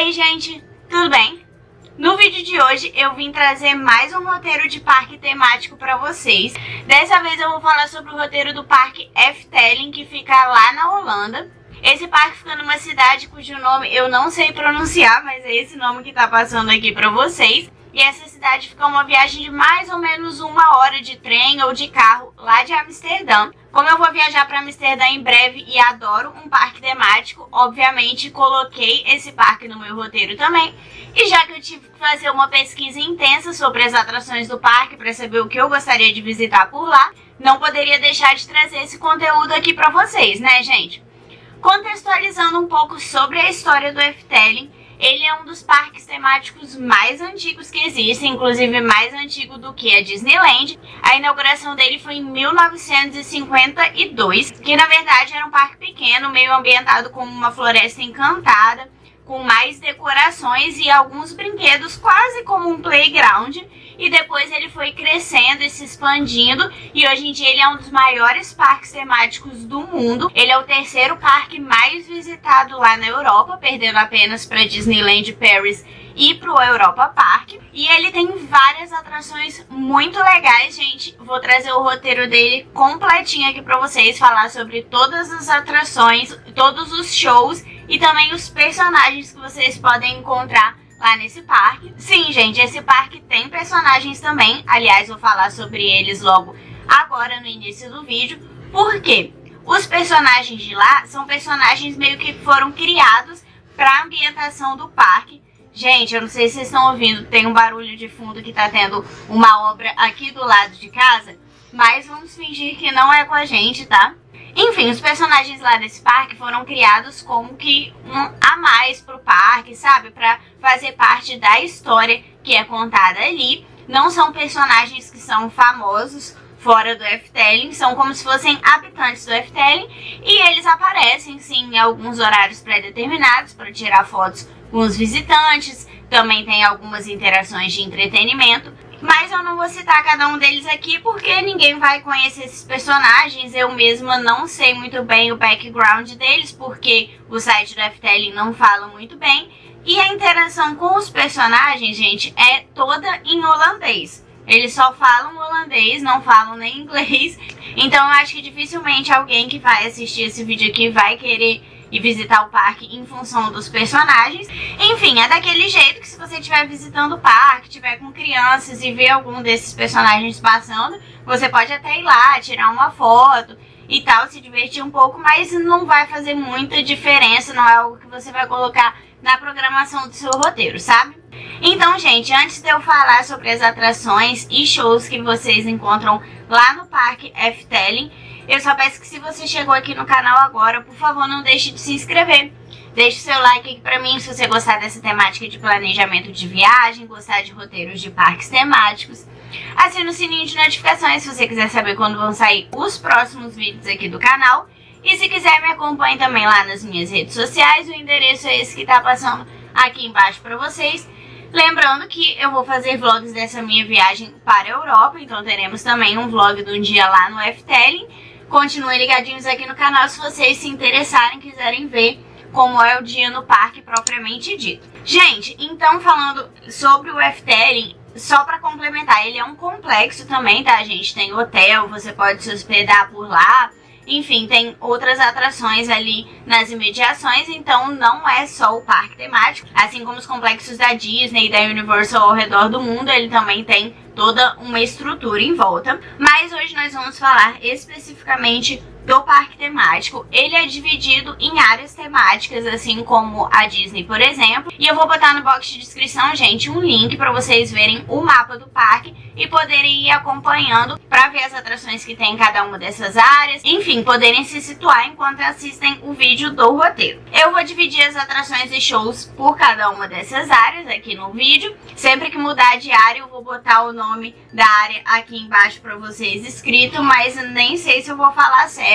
Oi gente, tudo bem? No vídeo de hoje eu vim trazer mais um roteiro de parque temático para vocês. Dessa vez eu vou falar sobre o roteiro do parque Efteling, que fica lá na Holanda. Esse parque fica numa cidade cujo nome eu não sei pronunciar, mas é esse nome que tá passando aqui para vocês. E essa cidade fica uma viagem de mais ou menos 1 hora de trem ou de carro lá de Amsterdã. Como eu vou viajar para Amsterdã em breve e adoro um parque temático, obviamente coloquei esse parque no meu roteiro também. E já que eu tive que fazer uma pesquisa intensa sobre as atrações do parque para saber o que eu gostaria de visitar por lá, não poderia deixar de trazer esse conteúdo aqui para vocês, né, gente? Contextualizando um pouco sobre a história do Efteling, ele é um dos parques temáticos mais antigos que existem, inclusive mais antigo do que a Disneyland. A inauguração dele foi em 1952, que na verdade era um parque pequeno, meio ambientado como uma floresta encantada, com mais decorações e alguns brinquedos, quase como um playground. E depois ele foi crescendo e se expandindo, e hoje em dia ele é um dos maiores parques temáticos do mundo. Ele é o terceiro parque mais visitado lá na Europa, perdendo apenas para Disneyland Paris e para o Europa Park. E ele tem várias atrações muito legais, gente. Vou trazer o roteiro dele completinho aqui para vocês, falar sobre todas as atrações, todos os shows e também os personagens que vocês podem encontrar lá nesse parque. Sim, gente, esse parque tem personagens também. Aliás, vou falar sobre eles logo agora no início do vídeo. Porque os personagens de lá são personagens meio que foram criados para a ambientação do parque. Gente, eu não sei se vocês estão ouvindo, tem um barulho de fundo que tá tendo uma obra aqui do lado de casa, mas vamos fingir que não é com a gente, tá? Enfim, os personagens lá desse parque foram criados como que a mais pro parque, sabe? Pra fazer parte da história que é contada ali. Não são personagens que são famosos fora do Efteling, são como se fossem habitantes do Efteling. E eles aparecem, sim, em alguns horários pré-determinados para tirar fotos com os visitantes. Também tem algumas interações de entretenimento. Mas eu não vou citar cada um deles aqui porque ninguém vai conhecer esses personagens. Eu mesma não sei muito bem o background deles, porque o site do Efteling não fala muito bem. E a interação com os personagens, gente, é toda em holandês. Eles só falam holandês, não falam nem inglês. Então eu acho que dificilmente alguém que vai assistir esse vídeo aqui vai querer e visitar o parque em função dos personagens. Enfim, é daquele jeito que se você estiver visitando o parque, estiver com crianças e ver algum desses personagens passando, você pode até ir lá, tirar uma foto e tal, se divertir um pouco, mas não vai fazer muita diferença, não é algo que você vai colocar na programação do seu roteiro, sabe? Então, gente, antes de eu falar sobre as atrações e shows que vocês encontram lá no parque Efteling, eu só peço que se você chegou aqui no canal agora, por favor, não deixe de se inscrever. Deixe seu like aqui pra mim se você gostar dessa temática de planejamento de viagem, gostar de roteiros de parques temáticos. Assine o sininho de notificações se você quiser saber quando vão sair os próximos vídeos aqui do canal. E se quiser, me acompanhe também lá nas minhas redes sociais. O endereço é esse que tá passando aqui embaixo pra vocês. Lembrando que eu vou fazer vlogs dessa minha viagem para a Europa, então teremos também um vlog de um dia lá no Efteling. Continuem ligadinhos aqui no canal se vocês se interessarem, quiserem ver como é o dia no parque propriamente dito. Gente, então falando sobre o Efteling, só para complementar, ele é um complexo também, tá, gente? Tem hotel, você pode se hospedar por lá. Enfim, tem outras atrações ali nas imediações, então não é só o parque temático. Assim como os complexos da Disney e da Universal ao redor do mundo, ele também tem toda uma estrutura em volta. Mas hoje nós vamos falar especificamente do parque temático. Ele é dividido em áreas temáticas, assim como a Disney, por exemplo. E eu vou botar no box de descrição, gente, um link para vocês verem o mapa do parque e poderem ir acompanhando para ver as atrações que tem em cada uma dessas áreas. Enfim, poderem se situar enquanto assistem o vídeo do roteiro. Eu vou dividir as atrações e shows por cada uma dessas áreas aqui no vídeo. Sempre que mudar de área, eu vou botar o nome da área aqui embaixo para vocês escrito, mas nem sei se eu vou falar certo.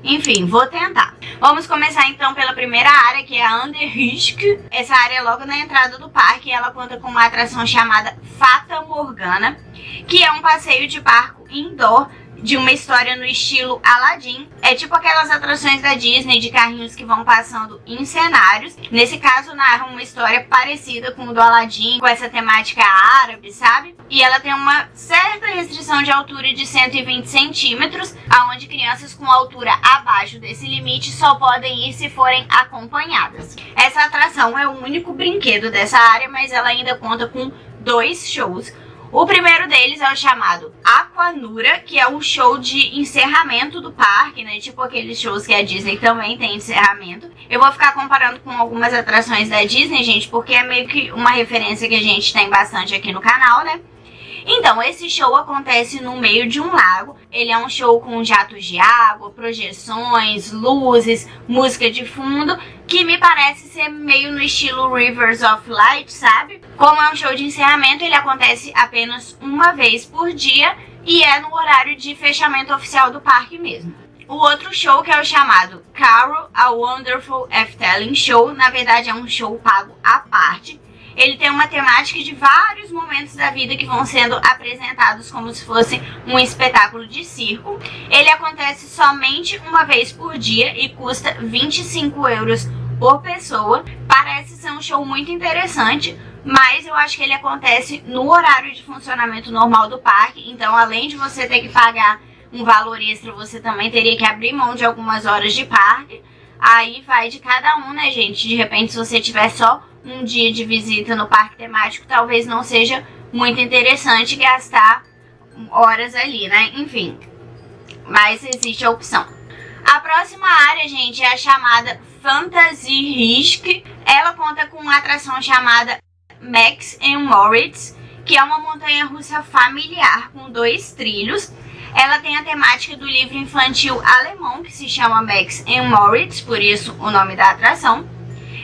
Enfim, vou tentar. Vamos começar então pela primeira área, que é a Underhyske. Essa área é logo na entrada do parque e ela conta com uma atração chamada Fata Morgana, que é um passeio de barco indoor de uma história no estilo Aladdin. É tipo aquelas atrações da Disney de carrinhos que vão passando em cenários. Nesse caso, narra uma história parecida com o do Aladdin, com essa temática árabe, sabe? E ela tem uma certa restrição de altura de 120 centímetros, onde crianças com altura abaixo desse limite só podem ir se forem acompanhadas. Essa atração é o único brinquedo dessa área, mas ela ainda conta com 2 shows. O primeiro deles é o chamado Aquanura, que é um show de encerramento do parque, né? Tipo aqueles shows que a Disney também tem encerramento. Eu vou ficar comparando com algumas atrações da Disney, gente, porque é meio que uma referência que a gente tem bastante aqui no canal, né? Então, esse show acontece no meio de um lago. Ele é um show com jatos de água, projeções, luzes, música de fundo, que me parece ser meio no estilo Rivers of Light, sabe? Como é um show de encerramento, ele acontece apenas uma vez por dia e é no horário de fechamento oficial do parque mesmo. O outro show, que é o chamado Carol, A Wonderful Efteling Show, na verdade é um show pago à parte. Ele tem uma temática de vários momentos da vida que vão sendo apresentados como se fosse um espetáculo de circo. Ele acontece somente uma vez por dia e custa 25 euros por pessoa. Parece ser um show muito interessante, mas eu acho que ele acontece no horário de funcionamento normal do parque. Então, além de você ter que pagar um valor extra, você também teria que abrir mão de algumas horas de parque. Aí vai de cada um, né, gente? De repente, se você tiver só um dia de visita no parque temático, talvez não seja muito interessante gastar horas ali, né? Enfim, mas existe a opção. A próxima área, gente, é a chamada Fantasy Risk. Ela conta com uma atração chamada Max and Moritz, que é uma montanha-russa familiar com 2 trilhos. Ela tem a temática do livro infantil alemão, que se chama Max and Moritz, por isso o nome da atração.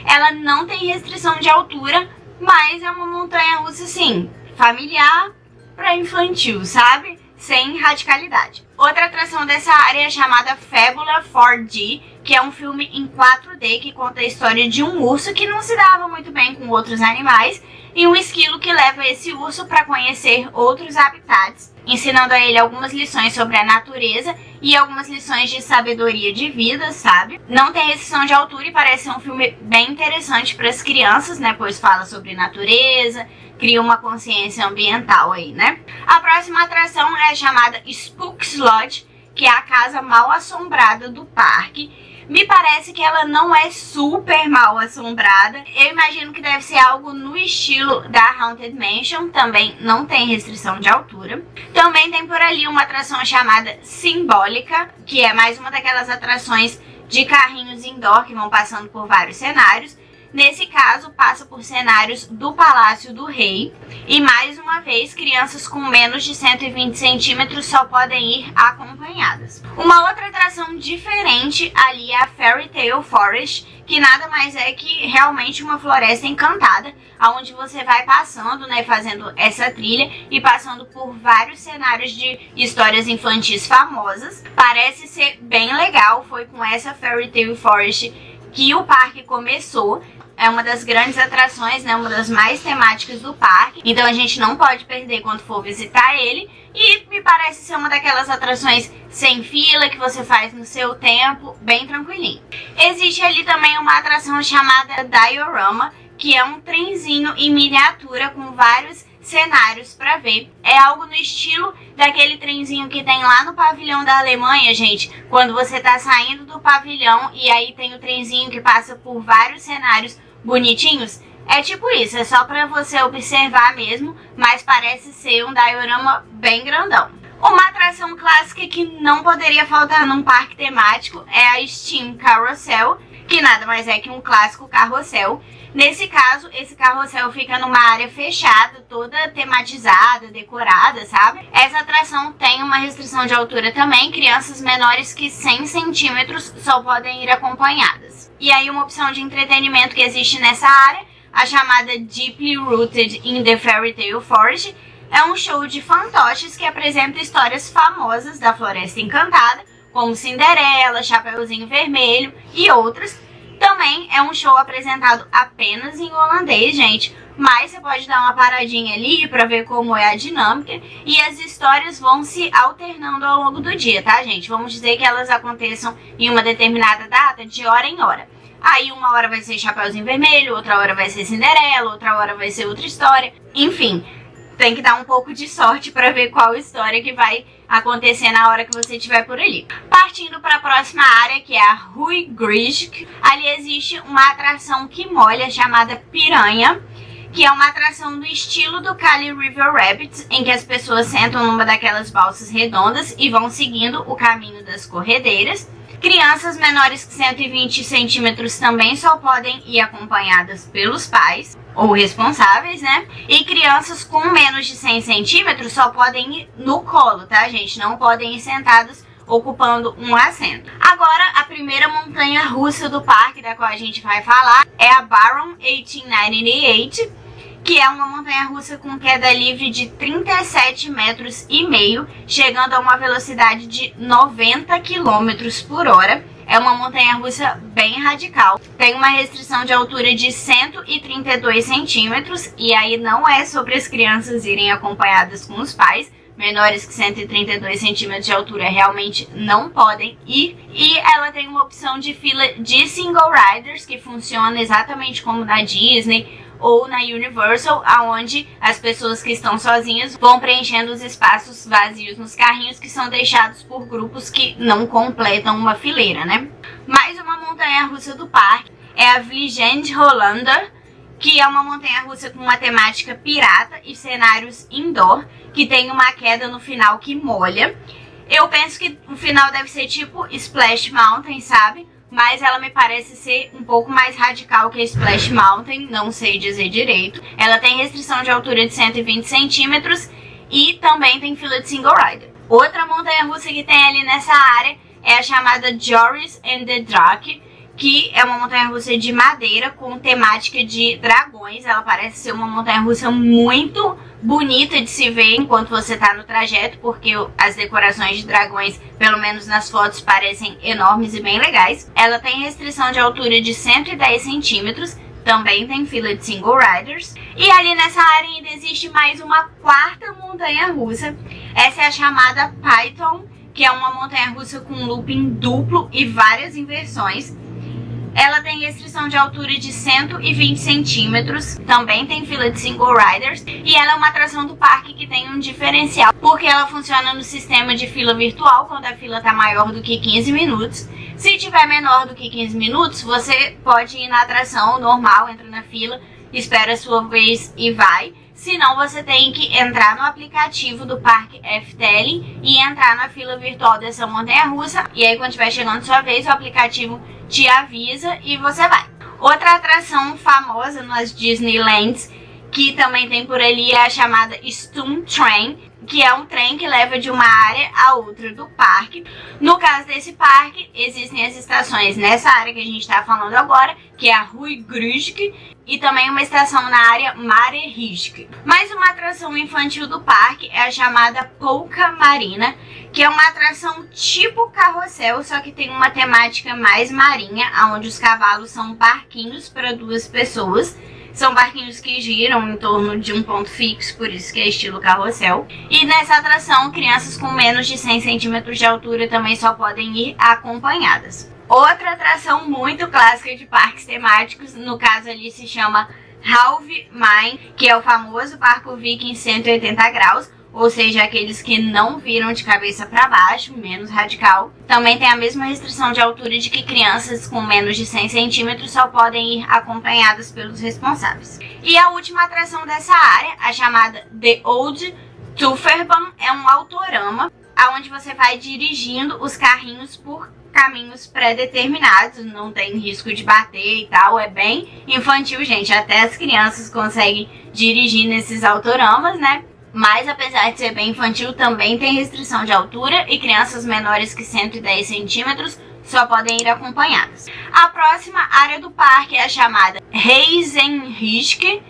Ela não tem restrição de altura, mas é uma montanha-russa, assim, familiar para infantil, sabe? Sem radicalidade. Outra atração dessa área é chamada Fabula 4D, que é um filme em 4D que conta a história de um urso que não se dava muito bem com outros animais e um esquilo que leva esse urso para conhecer outros habitats, ensinando a ele algumas lições sobre a natureza e algumas lições de sabedoria de vida, sabe? Não tem restrição de altura e parece ser um filme bem interessante para as crianças, né? Pois fala sobre natureza, cria uma consciência ambiental aí, né? A próxima atração é a chamada Spooks Lodge, que é a casa mal assombrada do parque. Me parece que ela não é super mal assombrada. Eu imagino que deve ser algo no estilo da Haunted Mansion. Também não tem restrição de altura. Também tem por ali uma atração chamada Simbólica, que é mais uma daquelas atrações de carrinhos indoor que vão passando por vários cenários. Nesse caso, passa por cenários do Palácio do Rei. E mais uma vez, crianças com menos de 120 centímetros só podem ir acompanhadas. Uma outra atração diferente ali é a Fairy Tale Forest, que nada mais é que realmente uma floresta encantada, onde você vai passando, né, fazendo essa trilha e passando por vários cenários de histórias infantis famosas. Parece ser bem legal, foi com essa Fairy Tale Forest que o parque começou. É uma das grandes atrações, né, uma das mais temáticas do parque. Então a gente não pode perder quando for visitar ele. E me parece ser uma daquelas atrações sem fila, que você faz no seu tempo, bem tranquilinho. Existe ali também uma atração chamada Diorama, que é um trenzinho em miniatura com vários cenários para ver. É algo no estilo daquele trenzinho que tem lá no pavilhão da Alemanha, gente. Quando você tá saindo do pavilhão e aí tem o trenzinho que passa por vários cenários bonitinhos. É tipo isso, é só para você observar mesmo, mas parece ser um diorama bem grandão. Uma atração clássica que não poderia faltar num parque temático é a Steam Carousel, que nada mais é que um clássico carrossel. Nesse caso, esse carrossel fica numa área fechada, toda tematizada, decorada, sabe? Essa atração tem uma restrição de altura também, crianças menores que 100 centímetros só podem ir acompanhadas. E aí uma opção de entretenimento que existe nessa área, a chamada Deeply Rooted in the Fairy Tale Forest, é um show de fantoches que apresenta histórias famosas da Floresta Encantada, como Cinderela, Chapeuzinho Vermelho e outras. Também é um show apresentado apenas em holandês, gente, mas você pode dar uma paradinha ali pra ver como é a dinâmica, e as histórias vão se alternando ao longo do dia, tá, gente? Vamos dizer que elas aconteçam em uma determinada data, de hora em hora. Aí uma hora vai ser Chapeuzinho Vermelho, outra hora vai ser Cinderela, outra hora vai ser outra história. Enfim, tem que dar um pouco de sorte pra ver qual história que vai acontecer na hora que você estiver por ali. Partindo para a próxima área, que é a Rue Grishk, ali existe uma atração que molha chamada Piranha, que é uma atração do estilo do Kali River Rapids, em que as pessoas sentam numa daquelas balsas redondas e vão seguindo o caminho das corredeiras. Crianças menores que 120 centímetros também só podem ir acompanhadas pelos pais ou responsáveis, né? E crianças com menos de 100 centímetros só podem ir no colo, tá, gente? Não podem ir sentadas ocupando um assento. Agora, a primeira montanha russa do parque, da qual a gente vai falar, é a Baron 1898, que é uma montanha russa com queda livre de 37,5 metros, chegando a uma velocidade de 90 km por hora. É uma montanha russa bem radical. Tem uma restrição de altura de 132 centímetros, e aí não é sobre as crianças irem acompanhadas com os pais. Menores que 132 centímetros de altura realmente não podem ir. E ela tem uma opção de fila de single riders, que funciona exatamente como na Disney ou na Universal, aonde as pessoas que estão sozinhas vão preenchendo os espaços vazios nos carrinhos que são deixados por grupos que não completam uma fileira, né? Mais uma montanha-russa do parque é a Vliegende Hollander, que é uma montanha-russa com uma temática pirata e cenários indoor, que tem uma queda no final que molha. Eu penso que o final deve ser tipo Splash Mountain, sabe? Mas ela me parece ser um pouco mais radical que a Splash Mountain, não sei dizer direito. Ela tem restrição de altura de 120 centímetros e também tem fila de single rider. Outra montanha-russa que tem ali nessa área é a chamada Joris and the Drac, que é uma montanha-russa de madeira com temática de dragões. Ela parece ser uma montanha-russa muito bonita de se ver enquanto você está no trajeto, porque as decorações de dragões, pelo menos nas fotos, parecem enormes e bem legais. Ela tem restrição de altura de 110 centímetros, também tem fila de single riders. E ali nessa área ainda existe mais uma quarta montanha-russa. Essa é a chamada Python, que é uma montanha-russa com looping duplo e várias inversões. Ela tem restrição de altura de 120 centímetros, também tem fila de single riders, e ela é uma atração do parque que tem um diferencial, porque ela funciona no sistema de fila virtual, quando a fila está maior do que 15 minutos. Se tiver menor do que 15 minutos, você pode ir na atração normal, entra na fila, espera a sua vez e vai. Se não, você tem que entrar no aplicativo do Parque Efteling e entrar na fila virtual dessa montanha-russa. E aí, quando estiver chegando sua vez, o aplicativo te avisa e você vai. Outra atração famosa nas Disneylands, que também tem por ali, é a chamada Stoom Train, que é um trem que leva de uma área a outra do parque. No caso desse parque, existem as estações nessa área que a gente está falando agora, que é a Rue Grishk, e também uma estação na área Mare Risk. Mais uma atração infantil do parque é a chamada Polka Marina, que é uma atração tipo carrossel, só que tem uma temática mais marinha, onde os cavalos são barquinhos para duas pessoas. São barquinhos que giram em torno de um ponto fixo, por isso que é estilo carrossel. E nessa atração, crianças com menos de 100 centímetros de altura também só podem ir acompanhadas. Outra atração muito clássica de parques temáticos, no caso ali se chama Halve Main, que é o famoso Parco Viking 180 graus, ou seja, aqueles que não viram de cabeça para baixo, menos radical. Também tem a mesma restrição de altura de que crianças com menos de 100 centímetros só podem ir acompanhadas pelos responsáveis. E a última atração dessa área, a chamada The Old Tufferbahn, é um autorama, onde você vai dirigindo os carrinhos por caminhos pré-determinados, não tem risco de bater e tal, é bem infantil, gente. Até as crianças conseguem dirigir nesses autoramas, né? Mas apesar de ser bem infantil, também tem restrição de altura e crianças menores que 110 centímetros só podem ir acompanhadas. A próxima área do parque é a chamada Reisenriske.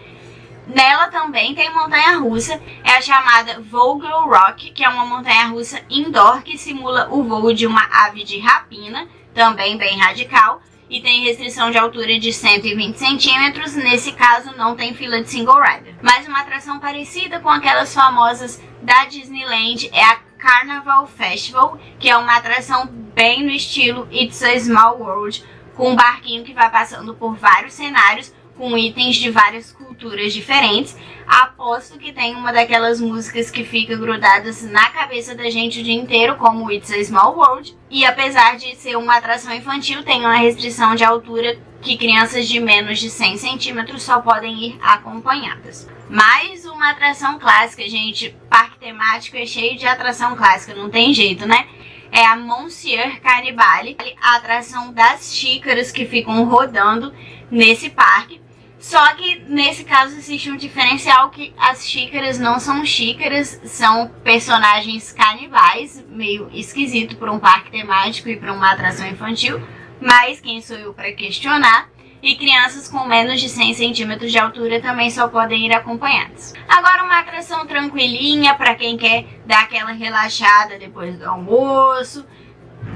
Nela também tem montanha-russa, é a chamada Vogel Rock, que é uma montanha-russa indoor que simula o voo de uma ave de rapina, também bem radical. e tem restrição de altura de 120 centímetros. Nesse caso não tem fila de single rider. Mas uma atração parecida com aquelas famosas da Disneyland é a Carnival Festival, que é uma atração bem no estilo It's a Small World, com um barquinho que vai passando por vários cenários com itens de várias culturas diferentes. Aposto que tem uma daquelas músicas que fica grudadas na cabeça da gente o dia inteiro, como It's a Small World. E apesar de ser uma atração infantil, tem uma restrição de altura que crianças de menos de 100 centímetros só podem ir acompanhadas. Mais uma atração clássica, gente. Parque temático é cheio de atração clássica, não tem jeito, né? É a Monsieur Cannibale, a atração das xícaras que ficam rodando nesse parque. Só que nesse caso existe um diferencial, que as xícaras não são xícaras, são personagens canibais, meio esquisito para um parque temático e para uma atração infantil, mas quem sou eu para questionar? E crianças com menos de 100 centímetros de altura também só podem ir acompanhadas. Agora uma atração tranquilinha para quem quer dar aquela relaxada depois do almoço,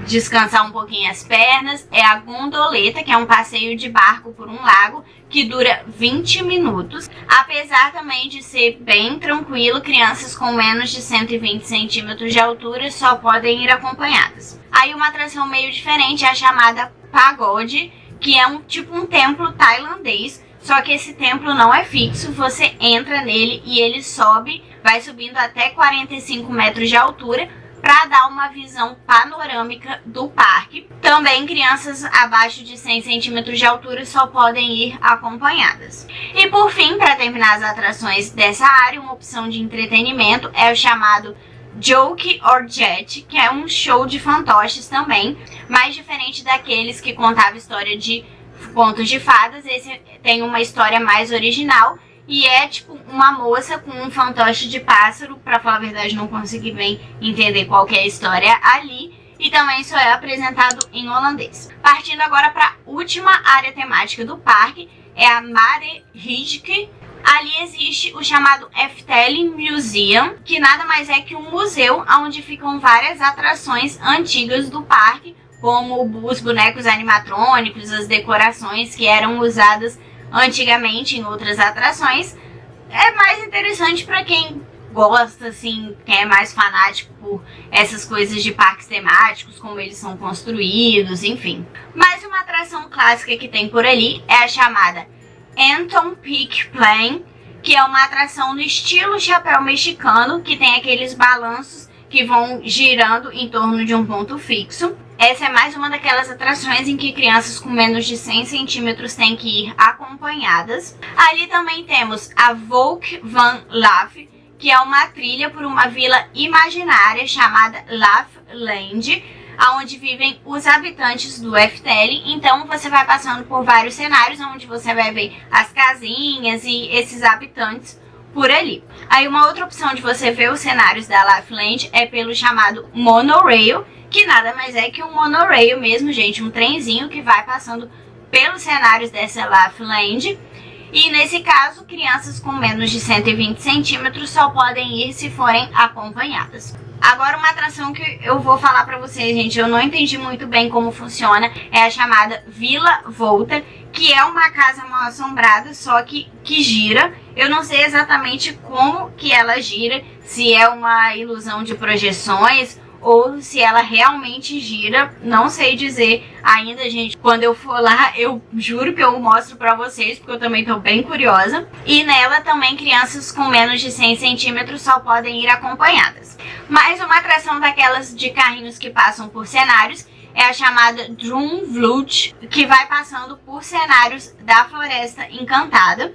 descansar um pouquinho as pernas, é a Gondoleta, que é um passeio de barco por um lago que dura 20 minutos. Apesar também de ser bem tranquilo, crianças com menos de 120 centímetros de altura só podem ir acompanhadas. Aí uma atração meio diferente é a chamada Pagode, que é um templo tailandês, só que esse templo não é fixo, você entra nele e ele sobe, vai subindo até 45 metros de altura, para dar uma visão panorâmica do parque. Também crianças abaixo de 100 centímetros de altura só podem ir acompanhadas. E por fim, para terminar as atrações dessa área, uma opção de entretenimento é o chamado Joke or Jet, que é um show de fantoches também, mais diferente daqueles que contava história de contos de fadas. Esse tem uma história mais original e é tipo uma moça com um fantoche de pássaro. Pra falar a verdade, não consegui bem entender qual que é a história ali. E também só é apresentado em holandês. Partindo agora para a última área temática do parque, é a Mare Rijke. Ali existe o chamado Efteling Museum, que nada mais é que um museu onde ficam várias atrações antigas do parque, como os bonecos animatrônicos, as decorações que eram usadas antigamente em outras atrações. É mais interessante para quem gosta, assim, quem é mais fanático por essas coisas de parques temáticos, como eles são construídos, enfim. Mais uma atração clássica que tem por ali é a chamada Anton Peak Plane, que é uma atração no estilo chapéu mexicano, que tem aqueles balanços que vão girando em torno de um ponto fixo. Essa é mais uma daquelas atrações em que crianças com menos de 100 centímetros têm que ir acompanhadas. Ali também temos a Volk van Laaf, que é uma trilha por uma vila imaginária chamada Laafland, onde vivem os habitantes do Efteling. Então você vai passando por vários cenários, onde você vai ver as casinhas e esses habitantes por ali. Aí uma outra opção de você ver os cenários da Laafland é pelo chamado Monorail, que nada mais é que um monorail mesmo, gente, um trenzinho que vai passando pelos cenários dessa Laafland. E nesse caso, crianças com menos de 120 centímetros só podem ir se forem acompanhadas. Agora uma atração que eu vou falar pra vocês, gente, eu não entendi muito bem como funciona, é a chamada Vila Volta, que é uma casa mal assombrada, só que gira. Eu não sei exatamente como que ela gira, se é uma ilusão de projeções ou se ela realmente gira, não sei dizer ainda, gente. Quando eu for lá, eu juro que eu mostro pra vocês, porque eu também tô bem curiosa. E nela também crianças com menos de 100 centímetros só podem ir acompanhadas. Mais uma atração daquelas de carrinhos que passam por cenários é a chamada Droomvlucht, que vai passando por cenários da Floresta Encantada.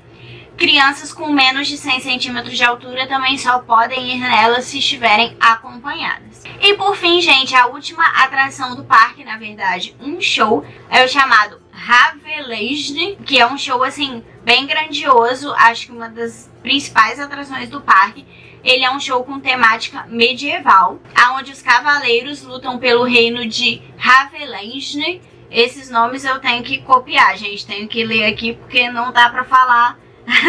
Crianças com menos de 100 centímetros de altura também só podem ir nela se estiverem acompanhadas. E por fim, gente, a última atração do parque, na verdade, um show, é o chamado Ravelijn, que é um show, assim, bem grandioso, acho que uma das principais atrações do parque. Ele é um show com temática medieval, onde os cavaleiros lutam pelo reino de Ravelijn. Esses nomes eu tenho que copiar, gente, tenho que ler aqui porque não dá pra falar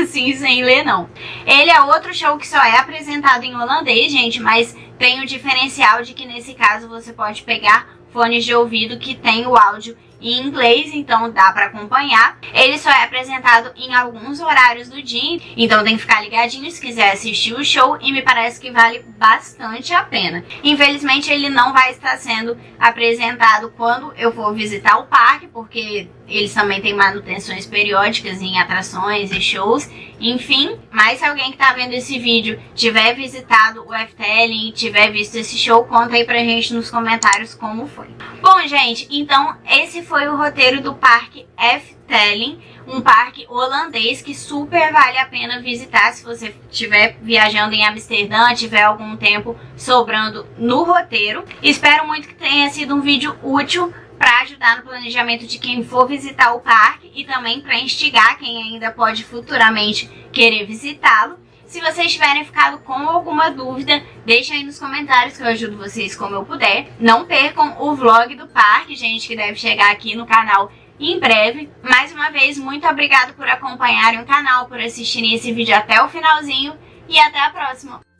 assim sem ler, não. Ele é outro show que só é apresentado em holandês, gente, mas tem o diferencial de que nesse caso você pode pegar fones de ouvido que tem o áudio em inglês, então dá pra acompanhar. Ele só é apresentado em alguns horários do dia, então tem que ficar ligadinho se quiser assistir o show, e me parece que vale bastante a pena. Infelizmente ele não vai estar sendo apresentado quando eu for visitar o parque, porque eles também têm manutenções periódicas em atrações e shows, enfim. Mas se alguém que tá vendo esse vídeo tiver visitado o Efteling, tiver visto esse show, conta aí pra gente nos comentários como foi. Bom, gente, então esse foi o roteiro do parque Efteling, um parque holandês que super vale a pena visitar se você estiver viajando em Amsterdã, tiver algum tempo sobrando no roteiro. Espero muito que tenha sido um vídeo útil para ajudar no planejamento de quem for visitar o parque e também para instigar quem ainda pode futuramente querer visitá-lo. Se vocês tiverem ficado com alguma dúvida, deixem aí nos comentários que eu ajudo vocês como eu puder. Não percam o vlog do parque, gente, que deve chegar aqui no canal em breve. Mais uma vez, muito obrigado por acompanharem o canal, por assistirem esse vídeo até o finalzinho e até a próxima!